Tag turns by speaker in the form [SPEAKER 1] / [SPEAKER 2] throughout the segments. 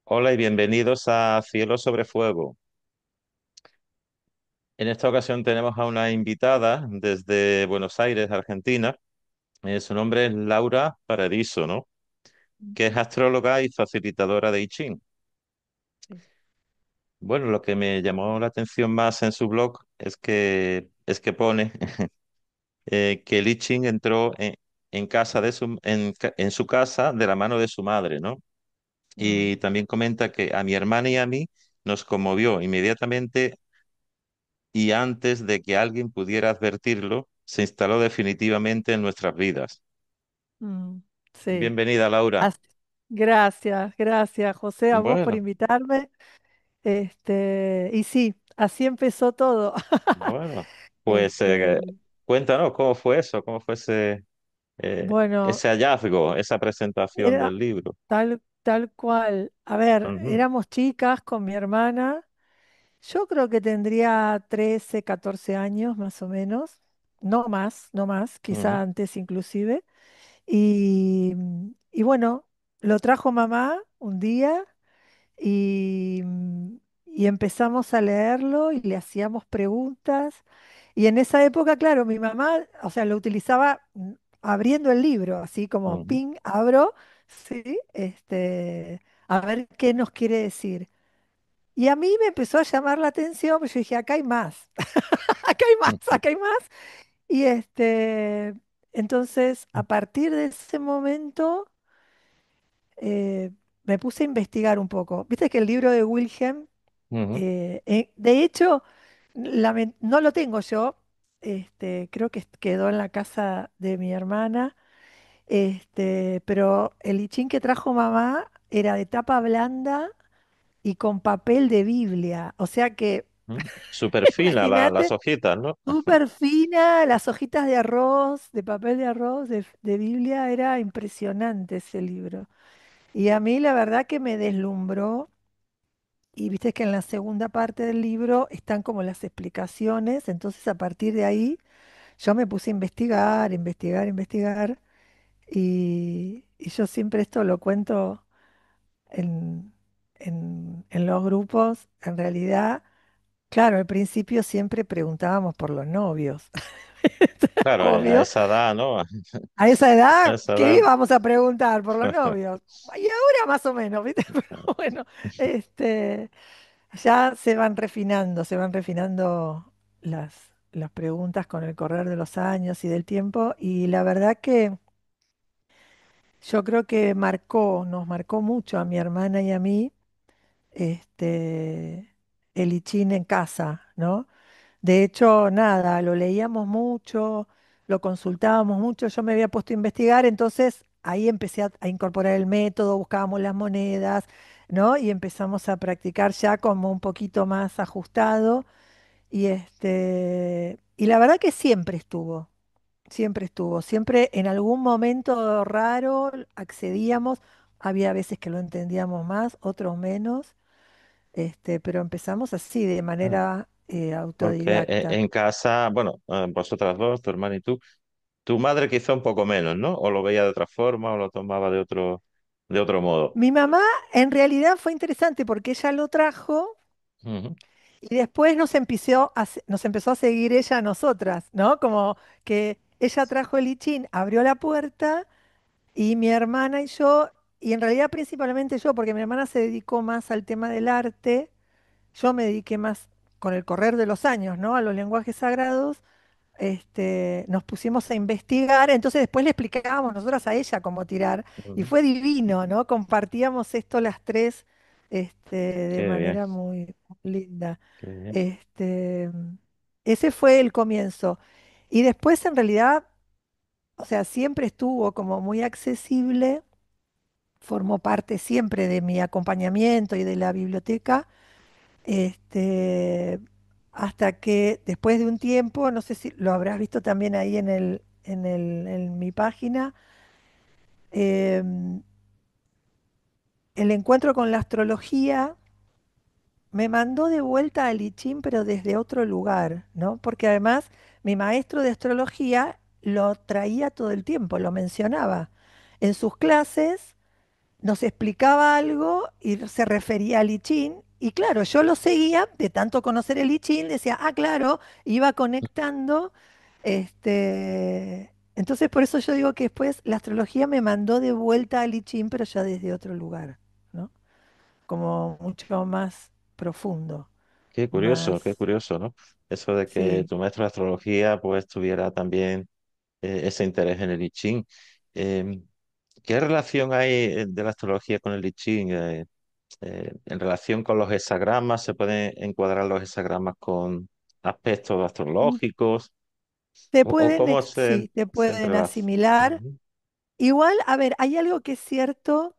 [SPEAKER 1] Hola y bienvenidos a Cielo sobre Fuego. En esta ocasión tenemos a una invitada desde Buenos Aires, Argentina. Su nombre es Laura Paradiso, ¿no? Que es
[SPEAKER 2] Ujú.
[SPEAKER 1] astróloga y facilitadora de I Ching.
[SPEAKER 2] Sí.
[SPEAKER 1] Bueno, lo que me llamó la atención más en su blog es que pone que el I Ching entró en casa en su casa de la mano de su madre, ¿no?
[SPEAKER 2] Mm,
[SPEAKER 1] Y también comenta que a mi hermana y a mí nos conmovió inmediatamente y antes de que alguien pudiera advertirlo, se instaló definitivamente en nuestras vidas.
[SPEAKER 2] mm, sí.
[SPEAKER 1] Bienvenida, Laura.
[SPEAKER 2] As- Gracias, gracias, José, a vos por
[SPEAKER 1] Bueno,
[SPEAKER 2] invitarme. Y sí, así empezó todo.
[SPEAKER 1] bueno, pues
[SPEAKER 2] Este,
[SPEAKER 1] cuéntanos cómo fue eso, cómo fue
[SPEAKER 2] bueno,
[SPEAKER 1] ese hallazgo, esa presentación
[SPEAKER 2] era
[SPEAKER 1] del libro.
[SPEAKER 2] tal cual. A ver,
[SPEAKER 1] Ujú,
[SPEAKER 2] éramos chicas con mi hermana. Yo creo que tendría 13, 14 años más o menos. No más,
[SPEAKER 1] ujú,
[SPEAKER 2] quizá antes inclusive. Y bueno, lo trajo mamá un día. Y empezamos a leerlo y le hacíamos preguntas. Y en esa época, claro, mi mamá, o sea, lo utilizaba abriendo el libro, así como
[SPEAKER 1] ujú,
[SPEAKER 2] ping, abro, sí, a ver qué nos quiere decir. Y a mí me empezó a llamar la atención, pues yo dije, acá hay más, acá hay más,
[SPEAKER 1] ujú,
[SPEAKER 2] acá hay más. Y entonces, a partir de ese momento, eh, me puse a investigar un poco. Viste que el libro de Wilhelm.
[SPEAKER 1] ujú.
[SPEAKER 2] De hecho, no lo tengo yo, creo que quedó en la casa de mi hermana, pero el lichín que trajo mamá era de tapa blanda y con papel de Biblia, o sea que
[SPEAKER 1] Súper fina las
[SPEAKER 2] imagínate,
[SPEAKER 1] hojitas, ¿no?
[SPEAKER 2] súper fina, las hojitas de arroz, de papel de arroz, de Biblia, era impresionante ese libro. Y a mí la verdad que me deslumbró. Y viste que en la segunda parte del libro están como las explicaciones, entonces a partir de ahí yo me puse a investigar, investigar, investigar, y yo siempre esto lo cuento en, en los grupos. En realidad, claro, al principio siempre preguntábamos por los novios,
[SPEAKER 1] Claro, a
[SPEAKER 2] obvio.
[SPEAKER 1] esa edad, ¿no?
[SPEAKER 2] A esa
[SPEAKER 1] A
[SPEAKER 2] edad,
[SPEAKER 1] esa
[SPEAKER 2] ¿qué
[SPEAKER 1] edad.
[SPEAKER 2] íbamos a preguntar por los novios? Y ahora más o menos, ¿viste? Pero bueno, este... Ya se van refinando las preguntas con el correr de los años y del tiempo, y la verdad que yo creo que nos marcó mucho a mi hermana y a mí, este, el I Ching en casa, ¿no? De hecho, nada, lo leíamos mucho, lo consultábamos mucho, yo me había puesto a investigar, entonces ahí empecé a incorporar el método, buscábamos las monedas, ¿no? Y empezamos a practicar ya como un poquito más ajustado. Y la verdad que siempre estuvo, siempre en algún momento raro accedíamos, había veces que lo entendíamos más, otros menos, pero empezamos así, de manera
[SPEAKER 1] Porque
[SPEAKER 2] autodidacta.
[SPEAKER 1] en casa, bueno, vosotras dos, tu hermana y tú, tu madre quizá un poco menos, ¿no? O lo veía de otra forma o lo tomaba de otro modo.
[SPEAKER 2] Mi mamá en realidad fue interesante porque ella lo trajo
[SPEAKER 1] Ujú,
[SPEAKER 2] y después nos empezó a seguir ella a nosotras, ¿no? Como que ella trajo el I Ching, abrió la puerta. Y mi hermana y yo, y en realidad principalmente yo, porque mi hermana se dedicó más al tema del arte, yo me dediqué más con el correr de los años, ¿no? A los lenguajes sagrados. Nos pusimos a investigar, entonces después le explicábamos nosotras a ella cómo tirar, y
[SPEAKER 1] ujú.
[SPEAKER 2] fue divino, ¿no? Compartíamos esto las tres, de
[SPEAKER 1] Qué bien,
[SPEAKER 2] manera muy linda.
[SPEAKER 1] qué bien.
[SPEAKER 2] Este, Ese fue el comienzo. Y después, en realidad, o sea, siempre estuvo como muy accesible, formó parte siempre de mi acompañamiento y de la biblioteca, este, hasta que después de un tiempo, no sé si lo habrás visto también ahí en mi página, em, el encuentro con la astrología me mandó de vuelta al I Ching, pero desde otro lugar, ¿no? Porque además mi maestro de astrología lo traía todo el tiempo, lo mencionaba en sus clases. nos explicaba algo y se refería al I Ching. Y claro, yo lo seguía de tanto conocer el I Ching, decía, ah, claro, iba conectando. Entonces, por eso yo digo que después la astrología me mandó de vuelta al I Ching, pero ya desde otro lugar, ¿no? Como mucho más profundo,
[SPEAKER 1] Qué
[SPEAKER 2] más,
[SPEAKER 1] curioso, ¿no? Eso de que
[SPEAKER 2] sí.
[SPEAKER 1] tu maestro de astrología pues tuviera también ese interés en el I Ching. Eh, ¿Qué relación hay de la astrología con el I Ching? En relación con los hexagramas, ¿se pueden encuadrar los hexagramas con aspectos astrológicos? ¿O cómo
[SPEAKER 2] Sí, te
[SPEAKER 1] se
[SPEAKER 2] pueden
[SPEAKER 1] entrelaza?
[SPEAKER 2] asimilar.
[SPEAKER 1] Ujú,
[SPEAKER 2] Igual, a ver, hay algo que es cierto,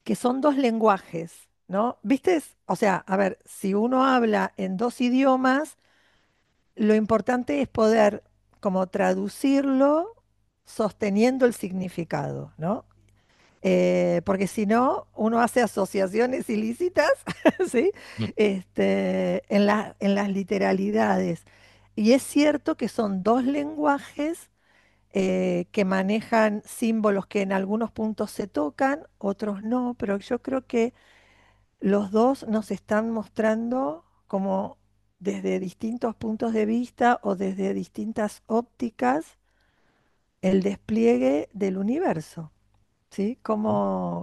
[SPEAKER 2] que son dos lenguajes, ¿no? ¿Viste? O sea, a ver, si uno habla en dos idiomas, lo importante es poder como traducirlo sosteniendo el significado, ¿no? Porque si no, uno hace asociaciones ilícitas, ¿sí?
[SPEAKER 1] mm,
[SPEAKER 2] En las literalidades. Y es cierto que son dos lenguajes que manejan símbolos que en algunos puntos se tocan, otros no, pero yo creo que los dos nos están mostrando como desde distintos puntos de vista o desde distintas ópticas el despliegue del universo, ¿sí?
[SPEAKER 1] mm,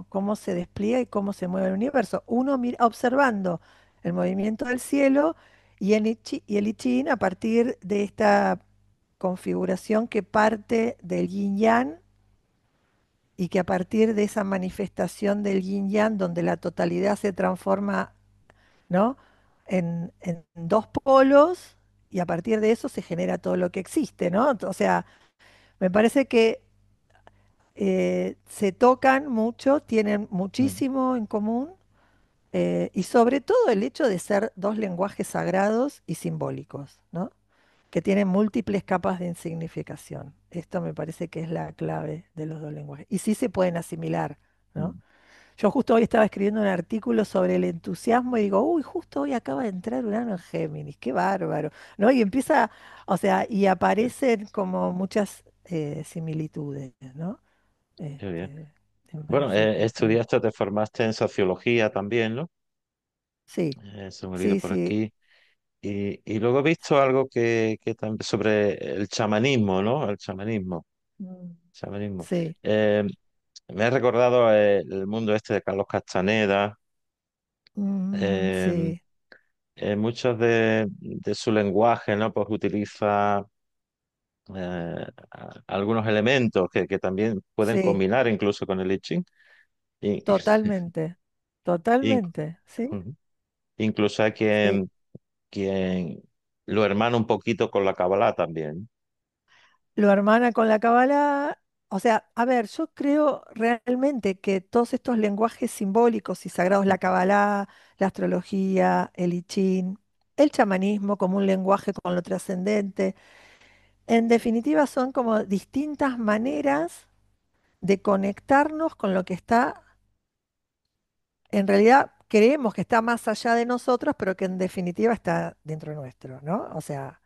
[SPEAKER 2] Cómo se despliega y cómo se mueve el universo. Uno mira, observando el movimiento del cielo y el I Ching a partir de esta configuración que parte del yin yang y que a partir de esa manifestación del yin yang, donde la totalidad se transforma, ¿no? En dos polos y a partir de eso se genera todo lo que existe, ¿no? O sea, me parece que se tocan mucho, tienen
[SPEAKER 1] mm,
[SPEAKER 2] muchísimo en común y sobre todo el hecho de ser dos lenguajes sagrados y simbólicos, ¿no? Que tienen múltiples capas de significación. Esto me parece que es la clave de los dos lenguajes. Y sí se pueden asimilar, ¿no?
[SPEAKER 1] mm.
[SPEAKER 2] Yo justo hoy estaba escribiendo un artículo sobre el entusiasmo y digo, uy, justo hoy acaba de entrar Urano en Géminis, qué bárbaro, ¿no? Y empieza, o sea, y
[SPEAKER 1] Qué
[SPEAKER 2] aparecen como muchas similitudes, ¿no?
[SPEAKER 1] qué bien.
[SPEAKER 2] Me
[SPEAKER 1] Bueno,
[SPEAKER 2] parece que está.
[SPEAKER 1] estudiaste, te formaste en sociología también, ¿no?
[SPEAKER 2] Sí,
[SPEAKER 1] Se me olvida
[SPEAKER 2] sí,
[SPEAKER 1] por
[SPEAKER 2] sí.
[SPEAKER 1] aquí. Y luego he visto algo sobre el chamanismo, ¿no? El chamanismo.
[SPEAKER 2] Mm,
[SPEAKER 1] Chamanismo.
[SPEAKER 2] sí,
[SPEAKER 1] Eh, Me ha recordado el mundo este de Carlos Castaneda. eh,
[SPEAKER 2] sí,
[SPEAKER 1] Muchos de su lenguaje, ¿no? Pues utiliza algunos elementos que también pueden
[SPEAKER 2] sí,
[SPEAKER 1] combinar incluso con el I Ching. Y-
[SPEAKER 2] totalmente,
[SPEAKER 1] inc-
[SPEAKER 2] totalmente, sí,
[SPEAKER 1] Ujú. Incluso hay
[SPEAKER 2] sí.
[SPEAKER 1] quien lo hermana un poquito con la Kabbalah también.
[SPEAKER 2] Lo hermana con la Kabbalah. O sea, a ver, yo creo realmente que todos estos lenguajes simbólicos y sagrados, la Kabbalah, la astrología, el I Ching, el chamanismo como un lenguaje con lo trascendente, en definitiva son como distintas maneras de conectarnos con lo que está, en realidad creemos que está más allá de nosotros, pero que en definitiva está dentro nuestro, ¿no? O sea,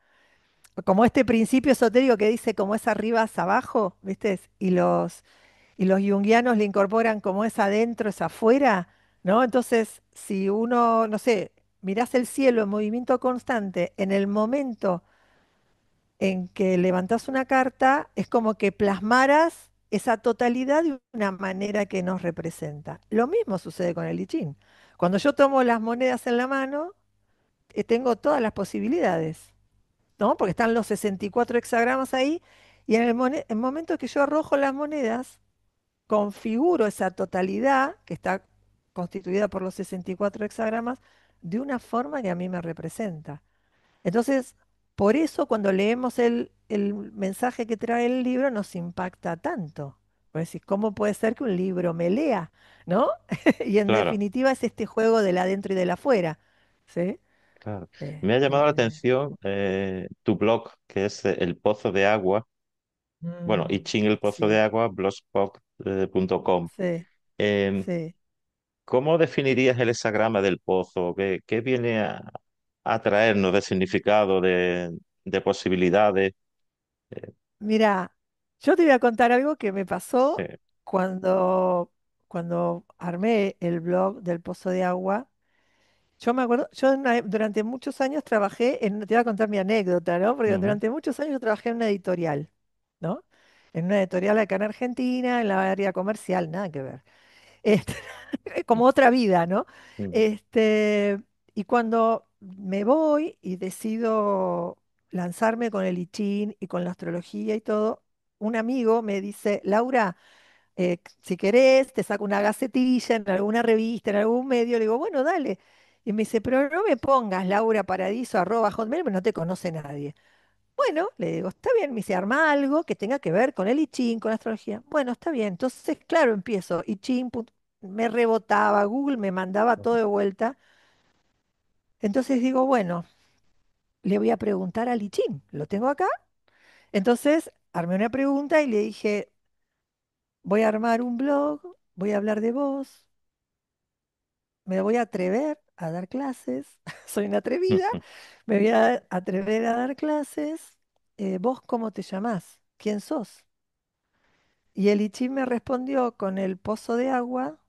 [SPEAKER 2] como este principio esotérico que dice como es arriba es abajo, ¿viste? Y los junguianos le incorporan como es adentro, es afuera, ¿no? Entonces, si uno, no sé, mirás el cielo en movimiento constante, en el momento en que levantás una carta, es como que plasmaras esa totalidad de una manera que nos representa. Lo mismo sucede con el I Ching. Cuando yo tomo las monedas en la mano, tengo todas las posibilidades, ¿no? Porque están los 64 hexagramas ahí, y en el momento que yo arrojo las monedas, configuro esa totalidad que está constituida por los 64 hexagramas de una forma que a mí me representa. Entonces, por eso cuando leemos el mensaje que trae el libro nos impacta tanto. Pues decir, ¿cómo puede ser que un libro me lea? ¿No? Y en
[SPEAKER 1] Claro,
[SPEAKER 2] definitiva es este juego del adentro y del afuera. ¿Sí?
[SPEAKER 1] claro. Me ha llamado la
[SPEAKER 2] Este,
[SPEAKER 1] atención tu blog, que es El Pozo de Agua. Bueno,
[SPEAKER 2] mm,
[SPEAKER 1] I Ching El Pozo de
[SPEAKER 2] sí,
[SPEAKER 1] Agua, blogspot.com.
[SPEAKER 2] sí, sí.
[SPEAKER 1] ¿Cómo definirías el hexagrama del pozo? ¿Qué viene a traernos de significado, de posibilidades? Eh,
[SPEAKER 2] Mira, yo te voy a contar algo que me
[SPEAKER 1] sí.
[SPEAKER 2] pasó cuando, cuando armé el blog del Pozo de Agua, yo me acuerdo, durante muchos años trabajé en, te voy a contar mi anécdota, ¿no? Porque
[SPEAKER 1] Ujú.
[SPEAKER 2] durante muchos años yo trabajé en una editorial, ¿no? En una editorial acá en Argentina, en la área comercial, nada que ver. Este, como otra vida, ¿no?
[SPEAKER 1] Ujú.
[SPEAKER 2] Este, y cuando me voy y decido lanzarme con el I Ching y con la astrología y todo, un amigo me dice, Laura, si querés, te saco una gacetilla en alguna revista, en algún medio. Le digo, bueno, dale. Y me dice, pero no me pongas Laura Paradiso @hotmail, porque no te conoce nadie. Bueno, le digo, está bien. Me dice, arma algo que tenga que ver con el I Ching, con la astrología. Bueno, está bien. Entonces, claro, empiezo. I Ching, me rebotaba, Google me mandaba todo de vuelta. Entonces digo, bueno, le voy a preguntar al I Ching. ¿Lo tengo acá? Entonces, armé una pregunta y le dije, voy a armar un blog, voy a hablar de vos. Me voy a atrever a dar clases, soy una atrevida, me voy a atrever a dar clases. ¿Vos cómo te llamás? ¿Quién sos? Y el I Ching me respondió con el pozo de agua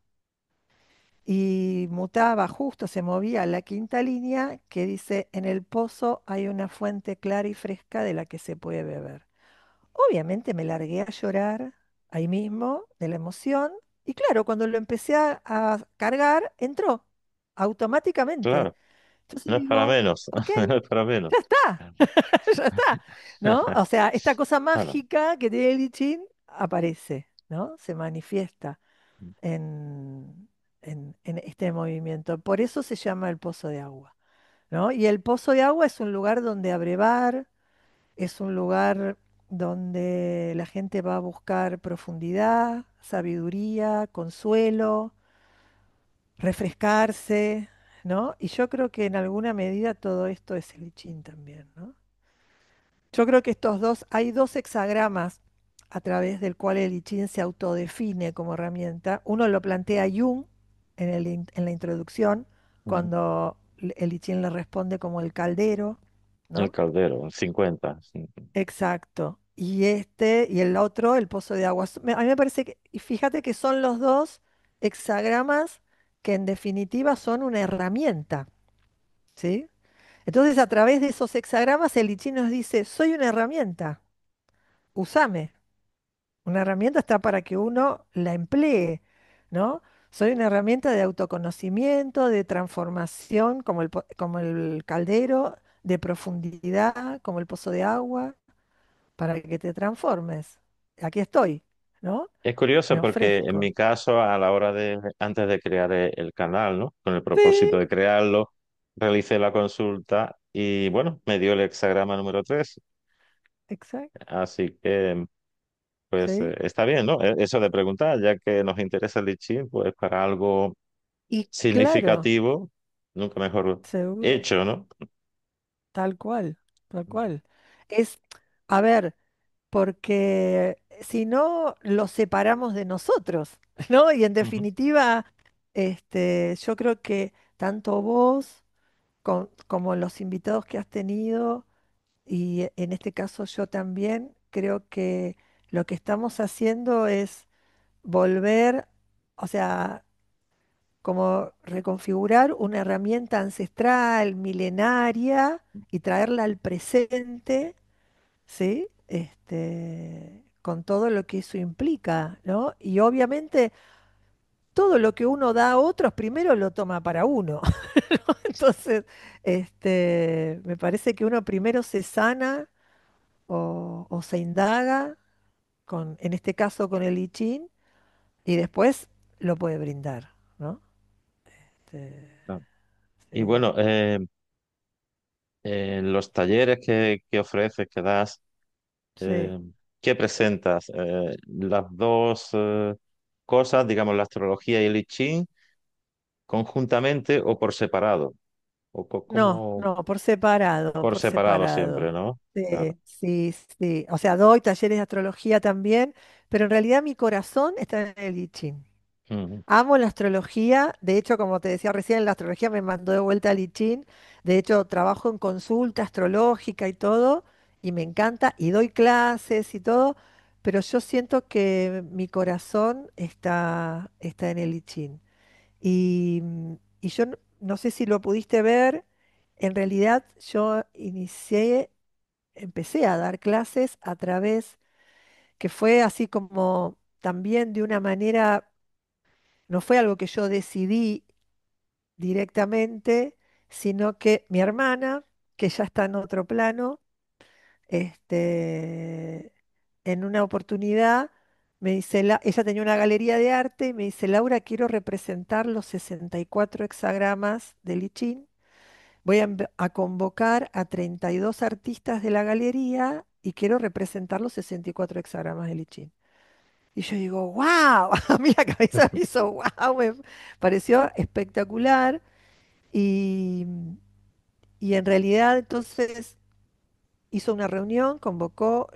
[SPEAKER 2] y mutaba, justo se movía la quinta línea que dice, en el pozo hay una fuente clara y fresca de la que se puede beber. Obviamente me largué a llorar ahí mismo de la emoción y claro, cuando lo empecé a cargar, entró automáticamente.
[SPEAKER 1] Claro,
[SPEAKER 2] Entonces
[SPEAKER 1] no es para
[SPEAKER 2] digo,
[SPEAKER 1] menos,
[SPEAKER 2] ok,
[SPEAKER 1] no es para menos.
[SPEAKER 2] ya está, ya está, ¿no? O sea, esta cosa
[SPEAKER 1] Claro.
[SPEAKER 2] mágica que tiene el I Ching aparece, ¿no? Se manifiesta en, en este movimiento. Por eso se llama el pozo de agua, ¿no? Y el pozo de agua es un lugar donde abrevar, es un lugar donde la gente va a buscar profundidad, sabiduría, consuelo, refrescarse, ¿no? Y yo creo que en alguna medida todo esto es el I Ching también, ¿no? Yo creo que hay dos hexagramas a través del cual el I Ching se autodefine como herramienta. Uno lo plantea Jung en la introducción,
[SPEAKER 1] Ujú.
[SPEAKER 2] cuando el I Ching le responde como el caldero,
[SPEAKER 1] El
[SPEAKER 2] ¿no?
[SPEAKER 1] caldero, 50. Sí.
[SPEAKER 2] Exacto. Y este, y el otro, el pozo de agua. A mí me parece que, y fíjate que son los dos hexagramas que en definitiva son una herramienta, ¿sí? Entonces, a través de esos hexagramas, el I Ching nos dice, soy una herramienta, usame. Una herramienta está para que uno la emplee, ¿no? Soy una herramienta de autoconocimiento, de transformación, como el caldero, de profundidad, como el pozo de agua, para que te transformes. Aquí estoy, ¿no?
[SPEAKER 1] Es
[SPEAKER 2] Me
[SPEAKER 1] curioso porque en
[SPEAKER 2] ofrezco.
[SPEAKER 1] mi caso, a la hora de, antes de crear el canal, ¿no? Con el propósito
[SPEAKER 2] Sí,
[SPEAKER 1] de crearlo, realicé la consulta y bueno, me dio el hexagrama número 3.
[SPEAKER 2] exacto,
[SPEAKER 1] Así que, pues
[SPEAKER 2] sí.
[SPEAKER 1] está bien, ¿no? Eso de preguntar, ya que nos interesa el I Ching, pues para algo
[SPEAKER 2] Y claro,
[SPEAKER 1] significativo, nunca mejor
[SPEAKER 2] seguro,
[SPEAKER 1] hecho, ¿no?
[SPEAKER 2] tal cual, tal cual. Es, a ver, porque si no lo separamos de nosotros, ¿no? Y en
[SPEAKER 1] Ujú.
[SPEAKER 2] definitiva, yo creo que tanto vos como los invitados que has tenido, y en este caso yo también, creo que lo que estamos haciendo es volver, o sea, como reconfigurar una herramienta ancestral, milenaria, y traerla al presente, ¿sí? Con todo lo que eso implica, ¿no? Y obviamente todo lo que uno da a otros, primero lo toma para uno. Entonces, me parece que uno primero se sana o se indaga, en este caso con el I Ching, y después lo puede brindar, ¿no? Este,
[SPEAKER 1] Ah. Y
[SPEAKER 2] sí,
[SPEAKER 1] bueno, los talleres que ofreces, que das,
[SPEAKER 2] sí.
[SPEAKER 1] eh, ¿qué presentas? Las dos cosas, digamos, la astrología y el I Ching, conjuntamente o por separado, o
[SPEAKER 2] No,
[SPEAKER 1] como
[SPEAKER 2] no, por separado,
[SPEAKER 1] por
[SPEAKER 2] por
[SPEAKER 1] separado siempre,
[SPEAKER 2] separado.
[SPEAKER 1] ¿no? Claro.
[SPEAKER 2] Sí, sí, sí. O sea, doy talleres de astrología también, pero en realidad mi corazón está en el I Ching.
[SPEAKER 1] Ujú.
[SPEAKER 2] Amo la astrología, de hecho, como te decía recién, la astrología me mandó de vuelta al I Ching. De hecho, trabajo en consulta astrológica y todo, y me encanta, y doy clases y todo, pero yo siento que mi corazón está en el I Ching. Y yo no sé si lo pudiste ver, en realidad yo empecé a dar clases a través, que fue así como también de una manera, no fue algo que yo decidí directamente, sino que mi hermana, que ya está en otro plano, este, en una oportunidad me dice, ella tenía una galería de arte y me dice, Laura, quiero representar los 64 hexagramas de Lichín. Voy a convocar a 32 artistas de la galería y quiero representar los 64 hexagramas de Lichín. Y yo digo, wow, a mí la cabeza me hizo wow, me pareció espectacular. Y, y en realidad entonces hizo una reunión, convocó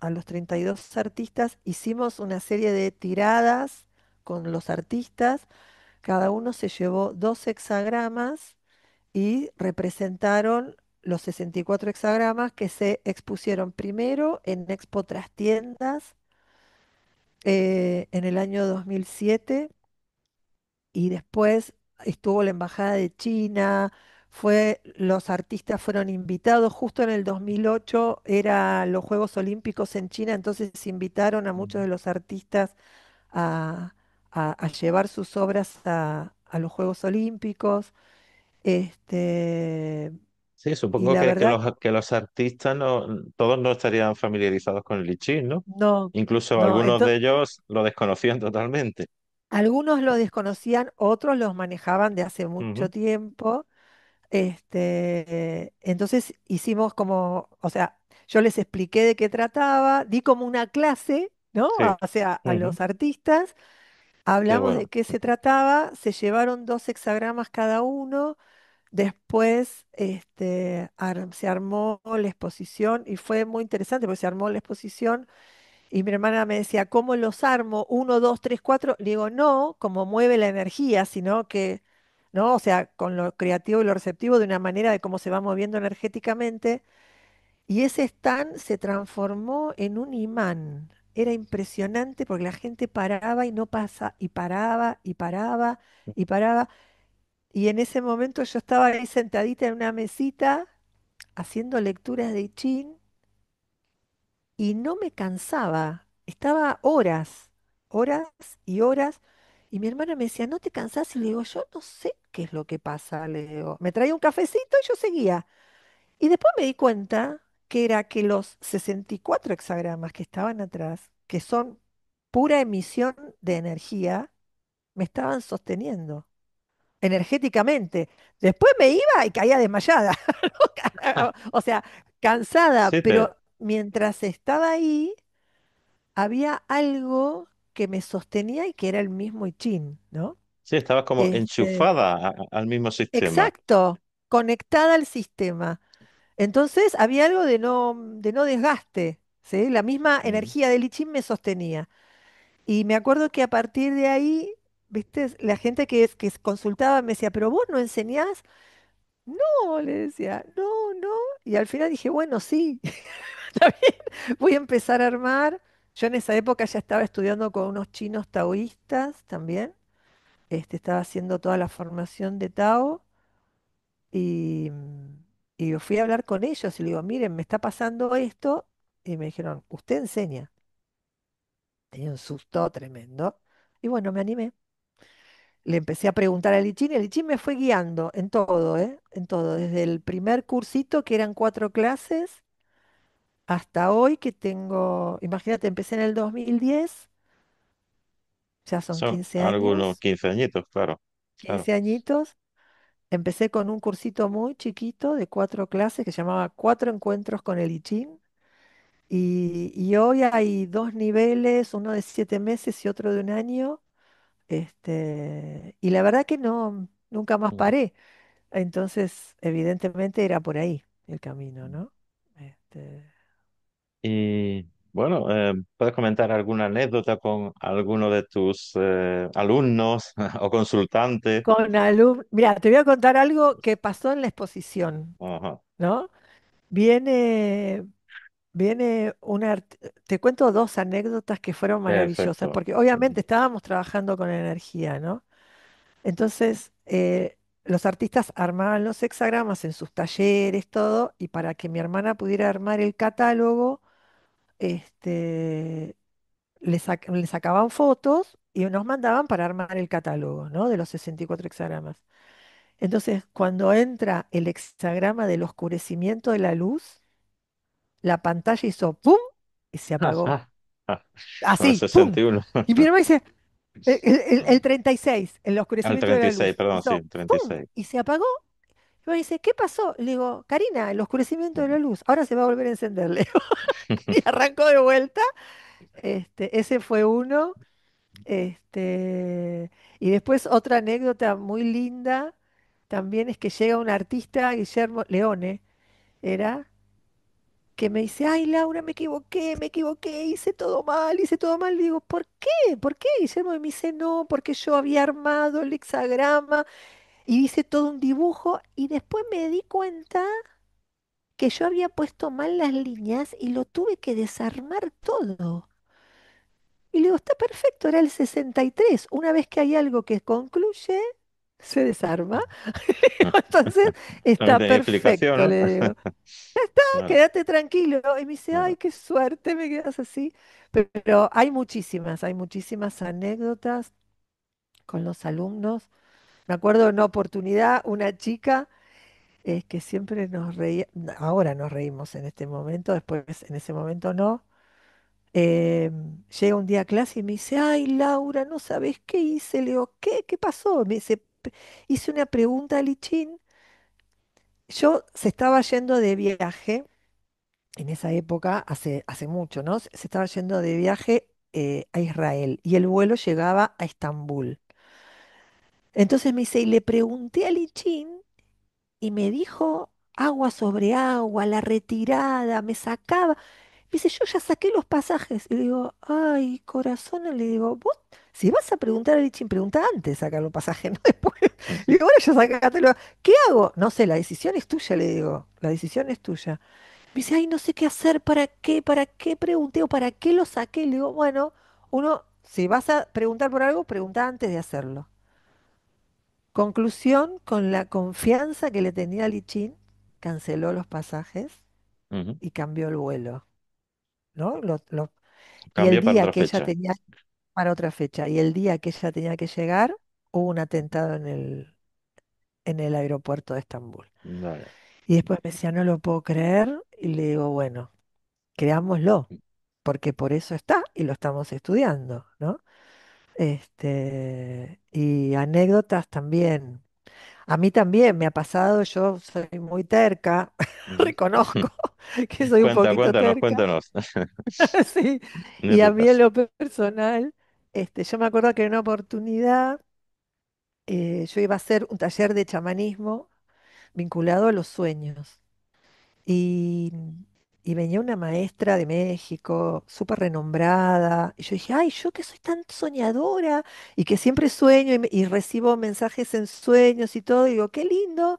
[SPEAKER 2] a los 32 artistas, hicimos una serie de tiradas con los artistas, cada uno se llevó dos hexagramas y representaron los 64 hexagramas que se expusieron primero en Expo Trastiendas en el año 2007 y después estuvo la Embajada de China, los artistas fueron invitados, justo en el 2008 eran los Juegos Olímpicos en China, entonces se invitaron a muchos de los artistas a, a llevar sus obras a los Juegos Olímpicos. Este,
[SPEAKER 1] Sí,
[SPEAKER 2] y
[SPEAKER 1] supongo
[SPEAKER 2] la verdad,
[SPEAKER 1] que los artistas no, todos no estarían familiarizados con el lichín, ¿no?
[SPEAKER 2] no,
[SPEAKER 1] Incluso
[SPEAKER 2] no,
[SPEAKER 1] algunos de ellos lo desconocían totalmente.
[SPEAKER 2] algunos lo desconocían, otros los manejaban de hace mucho
[SPEAKER 1] Ujú.
[SPEAKER 2] tiempo. Entonces hicimos como, o sea, yo les expliqué de qué trataba, di como una clase, ¿no?
[SPEAKER 1] Sí.
[SPEAKER 2] O sea, a
[SPEAKER 1] Ujú.
[SPEAKER 2] los artistas,
[SPEAKER 1] Qué
[SPEAKER 2] hablamos de
[SPEAKER 1] bueno.
[SPEAKER 2] qué se trataba, se llevaron dos hexagramas cada uno, después se armó la exposición y fue muy interesante porque se armó la exposición y mi hermana me decía, ¿cómo los armo? Uno, dos, tres, cuatro. Le digo, no, como mueve la energía, sino que, ¿no? O sea, con lo creativo y lo receptivo de una manera de cómo se va moviendo energéticamente. Y ese stand se transformó en un imán. Era impresionante porque la gente paraba y no pasa, y paraba, y paraba, y paraba. Y en ese momento yo estaba ahí sentadita en una mesita haciendo lecturas de I Ching y no me cansaba. Estaba horas, horas y horas. Y mi hermana me decía, ¿no te cansás? Y le digo, yo no sé qué es lo que pasa. Le digo, me traía un cafecito y yo seguía. Y después me di cuenta que era que los 64 hexagramas que estaban atrás, que son pura emisión de energía, me estaban sosteniendo energéticamente. Después me iba y caía desmayada. O sea, cansada,
[SPEAKER 1] Sí,
[SPEAKER 2] pero mientras estaba ahí había algo que me sostenía y que era el mismo I Ching, ¿no?
[SPEAKER 1] sí, estabas como
[SPEAKER 2] Este,
[SPEAKER 1] enchufada al mismo sistema.
[SPEAKER 2] exacto, conectada al sistema. Entonces había algo de no desgaste, ¿sí? La misma
[SPEAKER 1] Ujú.
[SPEAKER 2] energía del I Ching me sostenía. Y me acuerdo que a partir de ahí, ¿viste? La gente que consultaba me decía, pero vos no enseñás. No, le decía, no, no. Y al final dije, bueno, sí, está bien, voy a empezar a armar. Yo en esa época ya estaba estudiando con unos chinos taoístas también. Estaba haciendo toda la formación de Tao y, y yo fui a hablar con ellos y le digo, miren, me está pasando esto. Y me dijeron, usted enseña. Tenía un susto tremendo. Y bueno, me animé. Le empecé a preguntar a Lichín y el Lichín me fue guiando en todo, ¿eh? En todo, desde el primer cursito, que eran 4 clases, hasta hoy que tengo, imagínate, empecé en el 2010, ya son
[SPEAKER 1] Son
[SPEAKER 2] 15
[SPEAKER 1] algunos
[SPEAKER 2] años,
[SPEAKER 1] 15 añitos, claro. Claro.
[SPEAKER 2] 15 añitos. Empecé con un cursito muy chiquito de 4 clases que se llamaba Cuatro Encuentros con el I Ching. Y hoy hay dos niveles, uno de 7 meses y otro de un año. Y la verdad que no, nunca más
[SPEAKER 1] Ujú.
[SPEAKER 2] paré. Entonces, evidentemente era por ahí el camino, ¿no? Este,
[SPEAKER 1] Y bueno, ¿puedes comentar alguna anécdota con alguno de tus alumnos o consultantes?
[SPEAKER 2] con alumnos. Mira, te voy a contar algo que pasó en la exposición,
[SPEAKER 1] Ajá.
[SPEAKER 2] ¿no? Viene. viene te cuento dos anécdotas que fueron maravillosas,
[SPEAKER 1] Perfecto.
[SPEAKER 2] porque obviamente estábamos trabajando con energía, ¿no? Entonces, los artistas armaban los hexagramas en sus talleres, todo, y para que mi hermana pudiera armar el catálogo, este, le sacaban fotos y nos mandaban para armar el catálogo, ¿no? De los 64 hexagramas. Entonces, cuando entra el hexagrama del oscurecimiento de la luz, la pantalla hizo ¡pum! Y se apagó.
[SPEAKER 1] Con el
[SPEAKER 2] Así, ¡pum!
[SPEAKER 1] 61.
[SPEAKER 2] Y mi hermana dice, el 36, el
[SPEAKER 1] Al
[SPEAKER 2] oscurecimiento de la
[SPEAKER 1] 36,
[SPEAKER 2] luz,
[SPEAKER 1] perdón, sí,
[SPEAKER 2] hizo
[SPEAKER 1] el
[SPEAKER 2] ¡pum!
[SPEAKER 1] 36.
[SPEAKER 2] Y se apagó. Y me dice, ¿qué pasó? Le digo, Karina, el oscurecimiento de la luz, ahora se va a volver a encender, le digo. Y arrancó de vuelta. Ese fue uno. Y después otra anécdota muy linda también es que llega un artista, Guillermo Leone, era, que me dice, ay, Laura, me equivoqué, hice todo mal. Le digo, ¿por qué? ¿Por qué, Guillermo? Y me dice, no, porque yo había armado el hexagrama y hice todo un dibujo y después me di cuenta que yo había puesto mal las líneas y lo tuve que desarmar todo. Y le digo, está perfecto, era el 63. Una vez que hay algo que concluye, se desarma. Entonces,
[SPEAKER 1] También
[SPEAKER 2] está
[SPEAKER 1] tenía
[SPEAKER 2] perfecto,
[SPEAKER 1] explicación,
[SPEAKER 2] le
[SPEAKER 1] ¿no?
[SPEAKER 2] digo.
[SPEAKER 1] Claro,
[SPEAKER 2] Quédate tranquilo. Y me dice, ay,
[SPEAKER 1] claro.
[SPEAKER 2] qué suerte, me quedas así. Pero hay muchísimas anécdotas con los alumnos. Me acuerdo de una oportunidad, una chica que siempre nos reía, ahora nos reímos en este momento, después en ese momento no. eh, Llega un día a clase y me dice, ay, Laura, ¿no sabés qué hice? Le digo, ¿qué? ¿Qué pasó? Me dice, hice una pregunta a Lichín. Yo se estaba yendo de viaje en esa época, hace mucho, ¿no? Se estaba yendo de viaje a Israel y el vuelo llegaba a Estambul. Entonces me dice, y le pregunté a Lichín y me dijo agua sobre agua, la retirada, me sacaba. Me dice, yo ya saqué los pasajes. Y le digo, ay, corazón, le digo, vos, si vas a preguntar a Lichín, pregunta antes de sacar los pasajes, no después. Le digo, ahora ya sacátelo. ¿Qué hago? No sé, la decisión es tuya, le digo, la decisión es tuya. Me dice, ay, no sé qué hacer, para qué pregunté o para qué lo saqué. Le digo, bueno, uno, si vas a preguntar por algo, pregunta antes de hacerlo. Conclusión, con la confianza que le tenía a Lichín, canceló los pasajes
[SPEAKER 1] Ujú.
[SPEAKER 2] y cambió el vuelo, ¿no? Y el
[SPEAKER 1] Cambié para
[SPEAKER 2] día
[SPEAKER 1] otra
[SPEAKER 2] que ella
[SPEAKER 1] fecha.
[SPEAKER 2] tenía, para otra fecha, y el día que ella tenía que llegar, hubo un atentado en el aeropuerto de Estambul.
[SPEAKER 1] Vaya.
[SPEAKER 2] Y después me decía, no lo puedo creer, y le digo, bueno, creámoslo, porque por eso está y lo estamos estudiando, ¿no? Y anécdotas también. A mí también me ha pasado, yo soy muy terca,
[SPEAKER 1] Ujú.
[SPEAKER 2] reconozco que soy un poquito
[SPEAKER 1] Cuéntanos,
[SPEAKER 2] terca,
[SPEAKER 1] cuéntanos.
[SPEAKER 2] sí, y a mí en
[SPEAKER 1] Anécdotas.
[SPEAKER 2] lo personal, yo me acuerdo que en una oportunidad yo iba a hacer un taller de chamanismo vinculado a los sueños. Y, y venía una maestra de México, súper renombrada. Y yo dije, ay, yo que soy tan soñadora y que siempre sueño y recibo mensajes en sueños y todo. Y digo, qué lindo,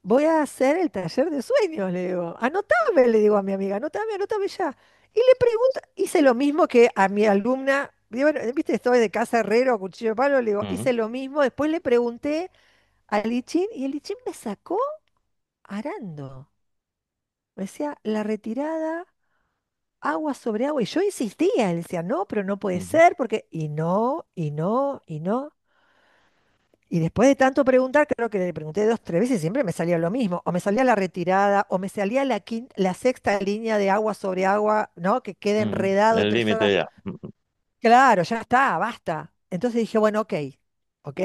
[SPEAKER 2] voy a hacer el taller de sueños, le digo. Anotame, le digo a mi amiga, anotame, anotame ya. Y le pregunto, hice lo mismo que a mi alumna. Digo, bueno, viste, estoy de casa herrero, cuchillo de palo, le digo,
[SPEAKER 1] Ujú,
[SPEAKER 2] hice lo mismo. Después le pregunté a Lichín y el Lichín me sacó arando. Me decía, la retirada, agua sobre agua. Y yo insistía, él decía, no, pero no puede
[SPEAKER 1] ujú,
[SPEAKER 2] ser, porque, y no, y no, y no. Y después de tanto preguntar, creo que le pregunté dos, tres veces, siempre me salía lo mismo. O me salía la retirada, o me salía la sexta línea de agua sobre agua, ¿no? Que queda
[SPEAKER 1] ujú.
[SPEAKER 2] enredado
[SPEAKER 1] El
[SPEAKER 2] entre
[SPEAKER 1] límite
[SPEAKER 2] solas.
[SPEAKER 1] ya. Ujú,
[SPEAKER 2] Claro, ya está, basta. Entonces dije, bueno, ok, ok,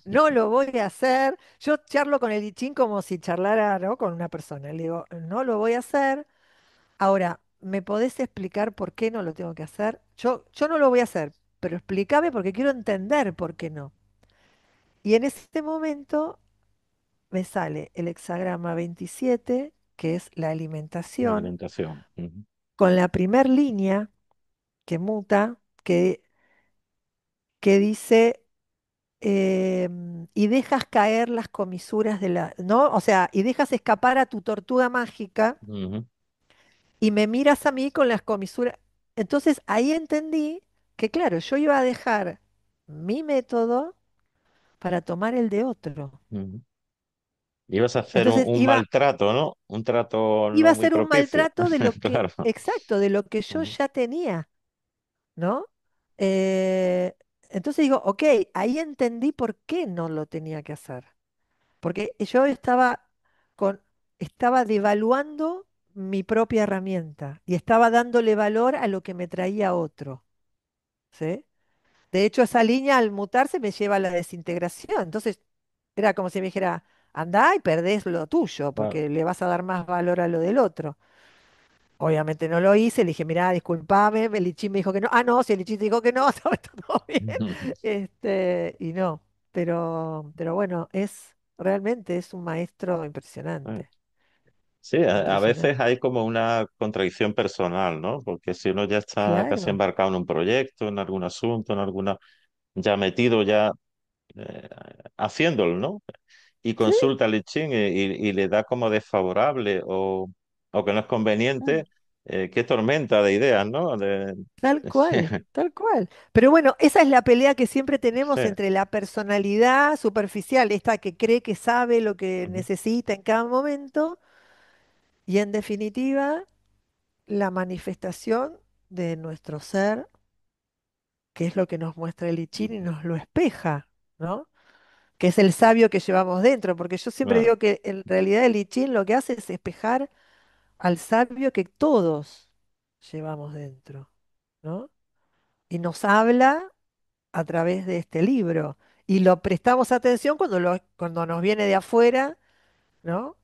[SPEAKER 2] no lo voy a hacer. Yo charlo con el I Ching como si charlara, ¿no? Con una persona. Le digo, no lo voy a hacer. Ahora, ¿me podés explicar por qué no lo tengo que hacer? Yo no lo voy a hacer, pero explícame porque quiero entender por qué no. Y en este momento me sale el hexagrama 27, que es la
[SPEAKER 1] la
[SPEAKER 2] alimentación,
[SPEAKER 1] alimentación. Ujú,
[SPEAKER 2] con la primer línea que muta, que dice, y dejas caer las comisuras de la, ¿no? O sea, y dejas escapar a tu tortuga mágica
[SPEAKER 1] ujú.
[SPEAKER 2] y me miras a mí con las comisuras. Entonces ahí entendí que, claro, yo iba a dejar mi método para tomar el de otro.
[SPEAKER 1] Ujú. Ibas a hacer
[SPEAKER 2] Entonces
[SPEAKER 1] un maltrato, ¿no? Un trato
[SPEAKER 2] iba
[SPEAKER 1] no
[SPEAKER 2] a
[SPEAKER 1] muy
[SPEAKER 2] ser un
[SPEAKER 1] propicio.
[SPEAKER 2] maltrato de lo que,
[SPEAKER 1] Claro.
[SPEAKER 2] exacto, de lo que yo
[SPEAKER 1] Ujú.
[SPEAKER 2] ya tenía, ¿no? Eh, entonces digo, ok, ahí entendí por qué no lo tenía que hacer. Porque yo estaba devaluando mi propia herramienta y estaba dándole valor a lo que me traía otro, ¿sí? De hecho, esa línea al mutarse me lleva a la desintegración. Entonces, era como si me dijera, andá y perdés lo tuyo,
[SPEAKER 1] Claro.
[SPEAKER 2] porque le vas a dar más valor a lo del otro. Obviamente no lo hice, le dije, mirá, discúlpame, el Lichín me dijo que no. Ah, no, si el Lichín te dijo que no, está todo bien. Y no, pero bueno, realmente es un maestro impresionante,
[SPEAKER 1] Sí, a veces
[SPEAKER 2] impresionante.
[SPEAKER 1] hay como una contradicción personal, ¿no? Porque si uno ya está casi
[SPEAKER 2] Claro,
[SPEAKER 1] embarcado en un proyecto, en algún asunto, en alguna, ya metido, ya eh, haciéndolo, ¿no? Y
[SPEAKER 2] sí,
[SPEAKER 1] consulta al I Ching y le da como desfavorable o que no es
[SPEAKER 2] mm,
[SPEAKER 1] conveniente, qué tormenta de ideas, ¿no?
[SPEAKER 2] tal cual, tal cual. Pero bueno, esa es la pelea que siempre
[SPEAKER 1] Sí.
[SPEAKER 2] tenemos entre la personalidad superficial, esta que cree que sabe lo que
[SPEAKER 1] Ujú.
[SPEAKER 2] necesita en cada momento, y en definitiva, la manifestación de nuestro ser, que es lo que nos muestra el I Ching y nos lo espeja, ¿no? Que es el sabio que llevamos dentro, porque yo siempre
[SPEAKER 1] Claro.
[SPEAKER 2] digo que en realidad el I Ching lo que hace es espejar al sabio que todos llevamos dentro, ¿no? Y nos habla a través de este libro. Y lo prestamos atención cuando nos viene de afuera, ¿no?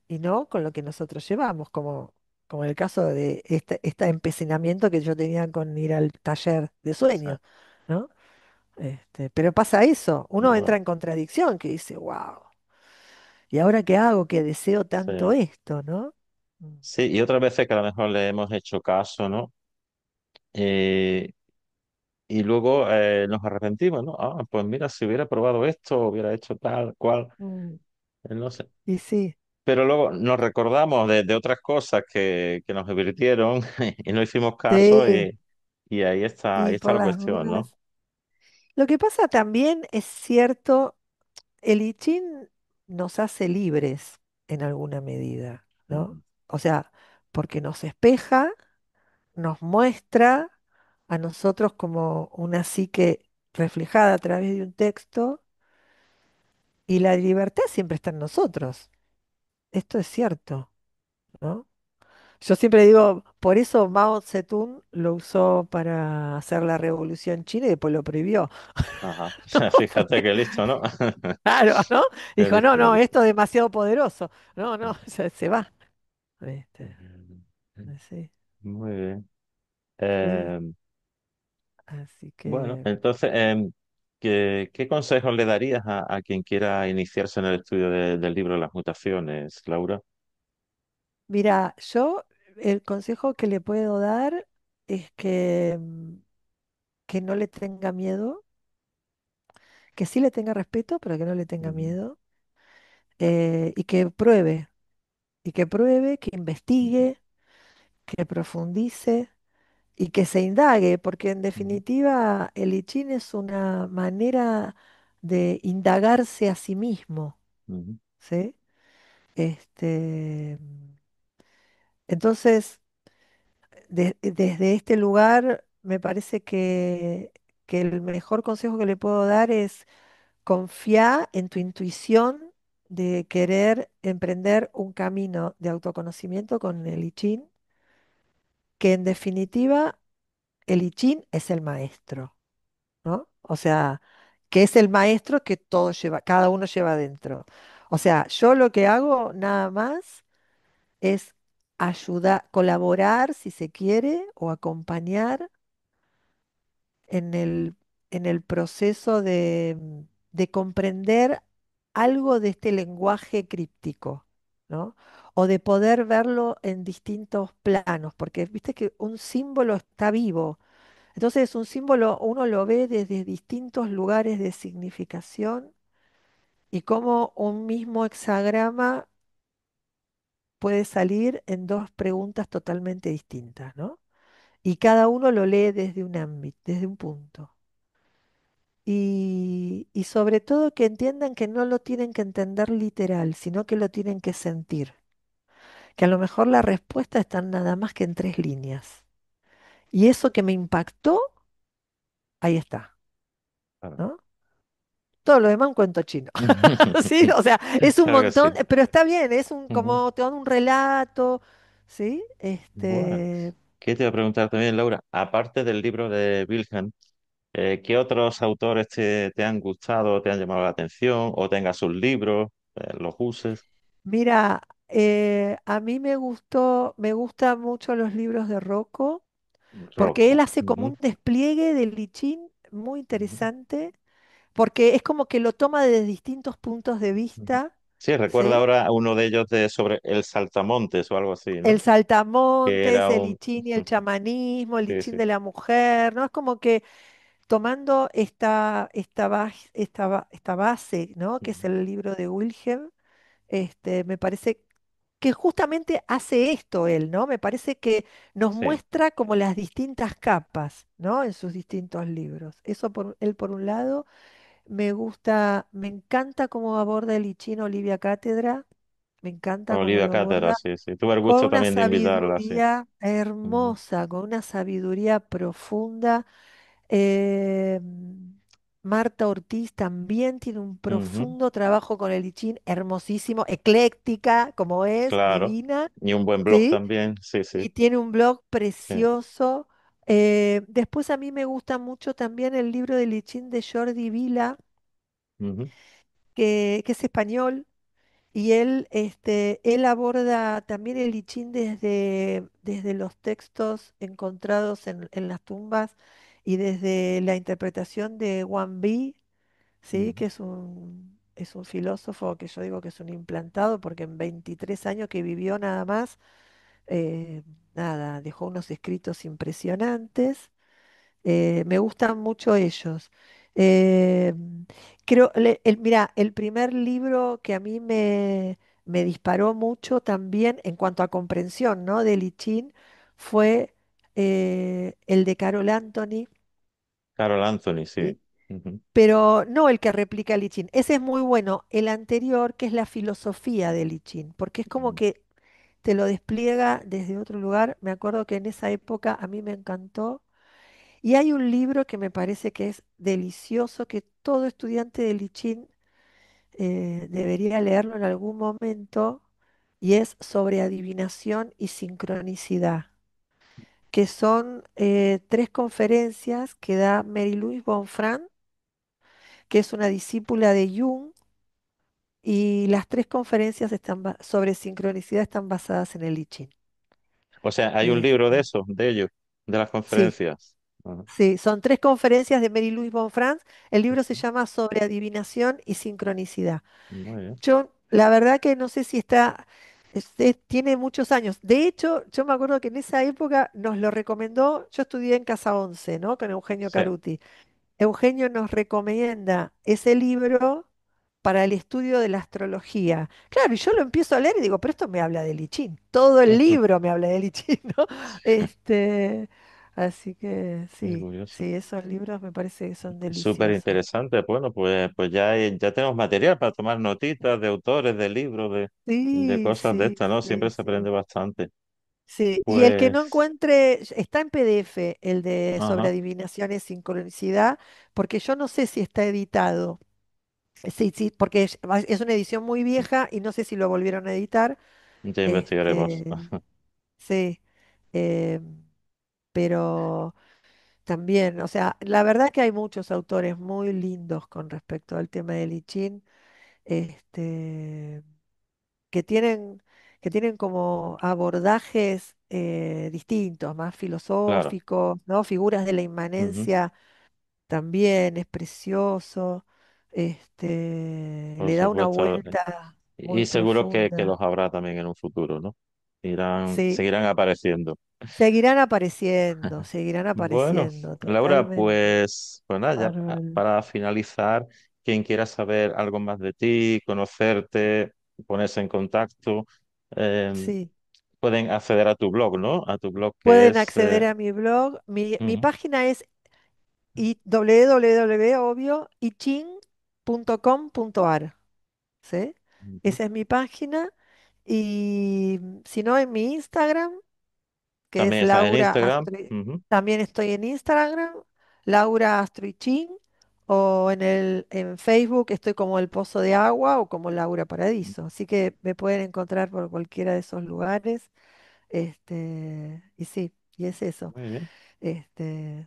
[SPEAKER 2] Y no con lo que nosotros llevamos, como en el caso de este empecinamiento que yo tenía con ir al taller de
[SPEAKER 1] Sí.
[SPEAKER 2] sueños, ¿no? Pero pasa eso, uno entra
[SPEAKER 1] Bueno,
[SPEAKER 2] en contradicción, que dice, wow, ¿y ahora qué hago que deseo tanto
[SPEAKER 1] sí.
[SPEAKER 2] esto, ¿no? Mm.
[SPEAKER 1] Sí, y otras veces que a lo mejor le hemos hecho caso, ¿no? Eh, y luego nos arrepentimos, ¿no? Ah, pues mira, si hubiera probado esto, hubiera hecho tal, cual,
[SPEAKER 2] Mm.
[SPEAKER 1] no sé.
[SPEAKER 2] Y sí,
[SPEAKER 1] Pero luego nos recordamos de otras cosas que nos divirtieron y no hicimos caso
[SPEAKER 2] sí,
[SPEAKER 1] y ahí
[SPEAKER 2] y
[SPEAKER 1] está
[SPEAKER 2] por
[SPEAKER 1] la
[SPEAKER 2] las
[SPEAKER 1] cuestión, ¿no?
[SPEAKER 2] dudas. Lo que pasa también es cierto, el I Ching nos hace libres en alguna medida, ¿no?
[SPEAKER 1] Ujú,
[SPEAKER 2] O sea, porque nos espeja, nos muestra a nosotros como una psique reflejada a través de un texto, y la libertad siempre está en nosotros. Esto es cierto, ¿no? Yo siempre digo, por eso Mao Zedong lo usó para hacer la revolución china y después lo prohibió.
[SPEAKER 1] ajá.
[SPEAKER 2] ¿No?
[SPEAKER 1] Fíjate
[SPEAKER 2] Porque,
[SPEAKER 1] qué listo, ¿no?
[SPEAKER 2] claro, ¿no?
[SPEAKER 1] Qué
[SPEAKER 2] Dijo, no,
[SPEAKER 1] listo, qué
[SPEAKER 2] no,
[SPEAKER 1] listo.
[SPEAKER 2] esto es demasiado poderoso. No, no, se va. Este, sí,
[SPEAKER 1] Muy bien.
[SPEAKER 2] sí.
[SPEAKER 1] Eh,
[SPEAKER 2] Así
[SPEAKER 1] bueno,
[SPEAKER 2] que,
[SPEAKER 1] entonces, ¿qué consejos le darías a quien quiera iniciarse en el estudio del libro de las mutaciones, Laura?
[SPEAKER 2] mira, yo el consejo que le puedo dar es que no le tenga miedo, que sí le tenga respeto, pero que no le tenga
[SPEAKER 1] Ujú,
[SPEAKER 2] miedo, y que pruebe, que
[SPEAKER 1] ujú,
[SPEAKER 2] investigue, que profundice y que se indague, porque en
[SPEAKER 1] ujú,
[SPEAKER 2] definitiva el I Ching es una manera de indagarse a sí mismo,
[SPEAKER 1] ujú,
[SPEAKER 2] ¿sí? Este, entonces, desde este lugar, me parece que el mejor consejo que le puedo dar es confiar en tu intuición de querer emprender un camino de autoconocimiento con el I Ching, que en definitiva el I Ching es el maestro, ¿no? O sea, que es el maestro que cada uno lleva dentro. O sea, yo lo que hago nada más es ayudar, colaborar, si se quiere, o acompañar en el proceso de comprender algo de este lenguaje críptico, ¿no? O de poder verlo en distintos planos, porque viste que un símbolo está vivo. Entonces, un símbolo uno lo ve desde distintos lugares de significación, y como un mismo hexagrama puede salir en dos preguntas totalmente distintas, ¿no? Y cada uno lo lee desde un ámbito, desde un punto. Y sobre todo que entiendan que no lo tienen que entender literal, sino que lo tienen que sentir. Que a lo mejor la respuesta está nada más que en tres líneas. Y eso que me impactó, ahí está,
[SPEAKER 1] Claro.
[SPEAKER 2] ¿no? Todo lo demás un cuento chino. Sí, o sea, es un
[SPEAKER 1] Claro que
[SPEAKER 2] montón,
[SPEAKER 1] sí.
[SPEAKER 2] pero está bien, es un
[SPEAKER 1] Ujú.
[SPEAKER 2] como todo un relato, ¿sí?
[SPEAKER 1] Bueno, ¿qué te iba a preguntar también, Laura? Aparte del libro de Wilhelm, ¿qué otros autores te han gustado, te han llamado la atención o tengas sus libros, los uses?
[SPEAKER 2] Mira, a mí me gustan mucho los libros de Rocco, porque él
[SPEAKER 1] Rocco.
[SPEAKER 2] hace como
[SPEAKER 1] Ujú,
[SPEAKER 2] un despliegue del lichín muy
[SPEAKER 1] ujú,
[SPEAKER 2] interesante, porque es como que lo toma desde distintos puntos de
[SPEAKER 1] ujú.
[SPEAKER 2] vista,
[SPEAKER 1] Sí, recuerda
[SPEAKER 2] ¿sí?
[SPEAKER 1] ahora a uno de ellos de sobre el saltamontes o algo así,
[SPEAKER 2] El
[SPEAKER 1] ¿no? Que
[SPEAKER 2] saltamontes,
[SPEAKER 1] era
[SPEAKER 2] el
[SPEAKER 1] un...
[SPEAKER 2] lichín y el chamanismo, el
[SPEAKER 1] Sí,
[SPEAKER 2] lichín
[SPEAKER 1] sí.
[SPEAKER 2] de la mujer, ¿no? Es como que tomando esta base, ¿no? Que es
[SPEAKER 1] Ujú.
[SPEAKER 2] el libro de Wilhelm, me parece que justamente hace esto él, ¿no? Me parece que nos
[SPEAKER 1] Sí,
[SPEAKER 2] muestra como las distintas capas, ¿no? En sus distintos libros. Eso por él por un lado. Me gusta, me encanta cómo aborda el lichín Olivia Cátedra, me encanta cómo
[SPEAKER 1] Olivia
[SPEAKER 2] lo
[SPEAKER 1] Cátedra,
[SPEAKER 2] aborda
[SPEAKER 1] sí, sí. Tuve el
[SPEAKER 2] con
[SPEAKER 1] gusto
[SPEAKER 2] una
[SPEAKER 1] también de invitarla, sí.
[SPEAKER 2] sabiduría
[SPEAKER 1] Ujú,
[SPEAKER 2] hermosa, con una sabiduría profunda. Eh, Marta Ortiz también tiene un
[SPEAKER 1] ujú.
[SPEAKER 2] profundo trabajo con el I Ching, hermosísimo, ecléctica como es,
[SPEAKER 1] Claro.
[SPEAKER 2] divina,
[SPEAKER 1] Y un buen blog
[SPEAKER 2] ¿sí?
[SPEAKER 1] también, sí, sí.
[SPEAKER 2] Y tiene un blog
[SPEAKER 1] Sí.
[SPEAKER 2] precioso. Después a mí me gusta mucho también el libro del I Ching de Jordi Vila,
[SPEAKER 1] Ujú,
[SPEAKER 2] que es español. Y él aborda también el I Ching desde los textos encontrados en las tumbas y desde la interpretación de Wang Bi, ¿sí?
[SPEAKER 1] ujú.
[SPEAKER 2] Que es un filósofo que yo digo que es un implantado porque en 23 años que vivió nada más, eh, nada, dejó unos escritos impresionantes. Me gustan mucho ellos. Eh, mira, el primer libro que a mí me disparó mucho también en cuanto a comprensión, ¿no? De Lichín fue el de Carol Anthony,
[SPEAKER 1] Carol Anthony, sí.
[SPEAKER 2] ¿sí?
[SPEAKER 1] Ujú,
[SPEAKER 2] Pero no el que replica Lichín. Ese es muy bueno. El anterior, que es la filosofía de Lichín, porque es como
[SPEAKER 1] ujú.
[SPEAKER 2] que te lo despliega desde otro lugar. Me acuerdo que en esa época a mí me encantó. Y hay un libro que me parece que es delicioso, que todo estudiante de Lichín debería leerlo en algún momento, y es sobre adivinación y sincronicidad, que son tres conferencias que da Mary Louise Bonfran, que es una discípula de Jung, y las tres conferencias sobre sincronicidad están basadas en el Lichín.
[SPEAKER 1] O sea, hay un
[SPEAKER 2] Eh,
[SPEAKER 1] libro de eso, de ellos, de las
[SPEAKER 2] sí,
[SPEAKER 1] conferencias. Ajá.
[SPEAKER 2] sí, son tres conferencias de Mary Louise Bonfrance. El libro se llama Sobre adivinación y sincronicidad.
[SPEAKER 1] Muy bien.
[SPEAKER 2] Yo, la verdad que no sé si está, tiene muchos años. De hecho, yo me acuerdo que en esa época nos lo recomendó, yo estudié en Casa 11, ¿no? Con Eugenio
[SPEAKER 1] Sí.
[SPEAKER 2] Caruti. Eugenio nos recomienda ese libro para el estudio de la astrología. Claro, y yo lo empiezo a leer y digo, pero esto me habla de Lichín. Todo el libro me habla de Lichín, ¿no? Este, así que
[SPEAKER 1] Qué
[SPEAKER 2] sí,
[SPEAKER 1] curioso.
[SPEAKER 2] sí, esos libros me parece que son
[SPEAKER 1] Súper
[SPEAKER 2] deliciosos.
[SPEAKER 1] interesante. Bueno, pues ya, ya tenemos material para tomar notitas de autores, de libros, de
[SPEAKER 2] Sí,
[SPEAKER 1] cosas de
[SPEAKER 2] sí,
[SPEAKER 1] estas, ¿no? Siempre
[SPEAKER 2] sí,
[SPEAKER 1] se
[SPEAKER 2] sí.
[SPEAKER 1] aprende bastante.
[SPEAKER 2] Sí, y el que no
[SPEAKER 1] Pues,
[SPEAKER 2] encuentre, está en PDF, el de sobre
[SPEAKER 1] ajá,
[SPEAKER 2] adivinaciones, sincronicidad, porque yo no sé si está editado. Sí, sí, porque es una edición muy vieja y no sé si lo volvieron a editar.
[SPEAKER 1] ya investigaremos.
[SPEAKER 2] Este, sí, eh, pero también, o sea, la verdad que hay muchos autores muy lindos con respecto al tema del I Ching, este, que tienen, que tienen como abordajes distintos, más
[SPEAKER 1] Claro.
[SPEAKER 2] filosóficos, ¿no? Figuras de la
[SPEAKER 1] Ujú,
[SPEAKER 2] inmanencia también es precioso,
[SPEAKER 1] por
[SPEAKER 2] le da una
[SPEAKER 1] supuesto.
[SPEAKER 2] vuelta muy
[SPEAKER 1] Y seguro que
[SPEAKER 2] profunda.
[SPEAKER 1] los habrá también en un futuro, ¿no?
[SPEAKER 2] Sí,
[SPEAKER 1] Seguirán apareciendo.
[SPEAKER 2] seguirán
[SPEAKER 1] Bueno,
[SPEAKER 2] apareciendo
[SPEAKER 1] Laura,
[SPEAKER 2] totalmente.
[SPEAKER 1] pues nada, ya
[SPEAKER 2] Bárbaro.
[SPEAKER 1] para finalizar, quien quiera saber algo más de ti, conocerte, ponerse en contacto, eh,
[SPEAKER 2] sí.
[SPEAKER 1] pueden acceder a tu blog, ¿no? A tu blog que
[SPEAKER 2] Pueden
[SPEAKER 1] es...
[SPEAKER 2] acceder a mi blog. Mi
[SPEAKER 1] ujú,
[SPEAKER 2] página es www, obvio, ichin.com.ar. ¿Sí?
[SPEAKER 1] ujú.
[SPEAKER 2] Esa es mi página. Y si no, en mi Instagram, que es
[SPEAKER 1] También estás en
[SPEAKER 2] Laura
[SPEAKER 1] Instagram.
[SPEAKER 2] Astro.
[SPEAKER 1] Ujú,
[SPEAKER 2] También estoy en Instagram, Laura Astroichin, o en Facebook estoy como El Pozo de Agua o como Laura Paradiso. Así que me pueden encontrar por cualquiera de esos lugares. Y sí, y es eso.
[SPEAKER 1] muy bien.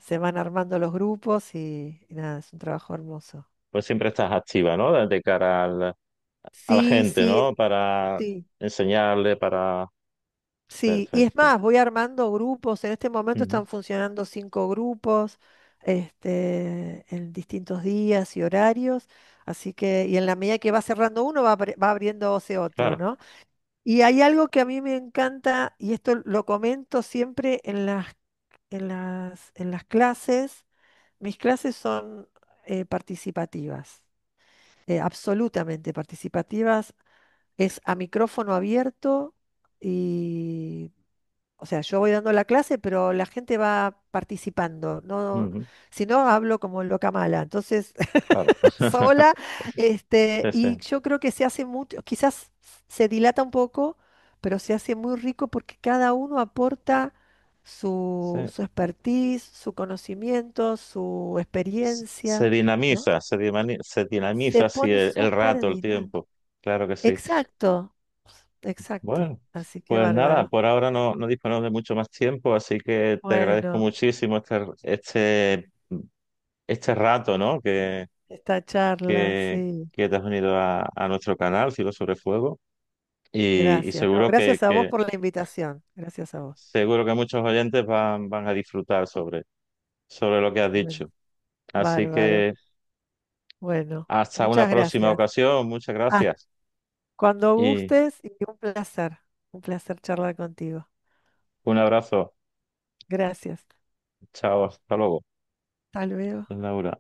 [SPEAKER 2] Se van armando los grupos y nada, es un trabajo hermoso.
[SPEAKER 1] Pues siempre estás activa, ¿no? De cara a la
[SPEAKER 2] Sí,
[SPEAKER 1] gente,
[SPEAKER 2] sí,
[SPEAKER 1] ¿no? Para
[SPEAKER 2] sí.
[SPEAKER 1] enseñarle, para...
[SPEAKER 2] Sí, y es
[SPEAKER 1] Perfecto.
[SPEAKER 2] más, voy armando grupos. En este momento
[SPEAKER 1] Ujú,
[SPEAKER 2] están funcionando 5 grupos, en distintos días y horarios. Así que, y en la medida que va cerrando uno, va abriéndose otro,
[SPEAKER 1] claro.
[SPEAKER 2] ¿no? Y hay algo que a mí me encanta, y esto lo comento siempre en las clases. Mis clases son participativas, absolutamente participativas. Es a micrófono abierto y, o sea, yo voy dando la clase, pero la gente va participando. No,
[SPEAKER 1] Ujú,
[SPEAKER 2] si no, hablo como loca mala. Entonces,
[SPEAKER 1] claro.
[SPEAKER 2] sola,
[SPEAKER 1] Sí,
[SPEAKER 2] y
[SPEAKER 1] sí.
[SPEAKER 2] yo creo que se hace mucho, quizás se dilata un poco, pero se hace muy rico porque cada uno aporta su,
[SPEAKER 1] Sí.
[SPEAKER 2] su expertise, su conocimiento, su
[SPEAKER 1] Se
[SPEAKER 2] experiencia, ¿no?
[SPEAKER 1] dinamiza, se
[SPEAKER 2] Se
[SPEAKER 1] dinamiza así
[SPEAKER 2] pone
[SPEAKER 1] el
[SPEAKER 2] súper
[SPEAKER 1] rato, el
[SPEAKER 2] dinámico.
[SPEAKER 1] tiempo. Claro que sí.
[SPEAKER 2] Exacto, exacto.
[SPEAKER 1] Bueno,
[SPEAKER 2] Así que
[SPEAKER 1] pues nada,
[SPEAKER 2] bárbaro.
[SPEAKER 1] por ahora no disponemos de mucho más tiempo, así que te agradezco
[SPEAKER 2] Bueno,
[SPEAKER 1] muchísimo este rato, ¿no?
[SPEAKER 2] esta charla,
[SPEAKER 1] Que,
[SPEAKER 2] sí.
[SPEAKER 1] que te has venido a nuestro canal, Filo sobre Fuego, y
[SPEAKER 2] Gracias. No,
[SPEAKER 1] seguro
[SPEAKER 2] gracias a vos por la invitación. Gracias a vos.
[SPEAKER 1] seguro que muchos oyentes van a disfrutar sobre lo que has
[SPEAKER 2] Bueno,
[SPEAKER 1] dicho. Así
[SPEAKER 2] bárbaro.
[SPEAKER 1] que
[SPEAKER 2] Bueno,
[SPEAKER 1] hasta una
[SPEAKER 2] muchas
[SPEAKER 1] próxima
[SPEAKER 2] gracias.
[SPEAKER 1] ocasión, muchas
[SPEAKER 2] Ah,
[SPEAKER 1] gracias
[SPEAKER 2] cuando
[SPEAKER 1] y
[SPEAKER 2] gustes y un placer. Un placer charlar contigo.
[SPEAKER 1] un abrazo.
[SPEAKER 2] Gracias.
[SPEAKER 1] Chao, hasta luego.
[SPEAKER 2] Hasta luego.
[SPEAKER 1] Laura.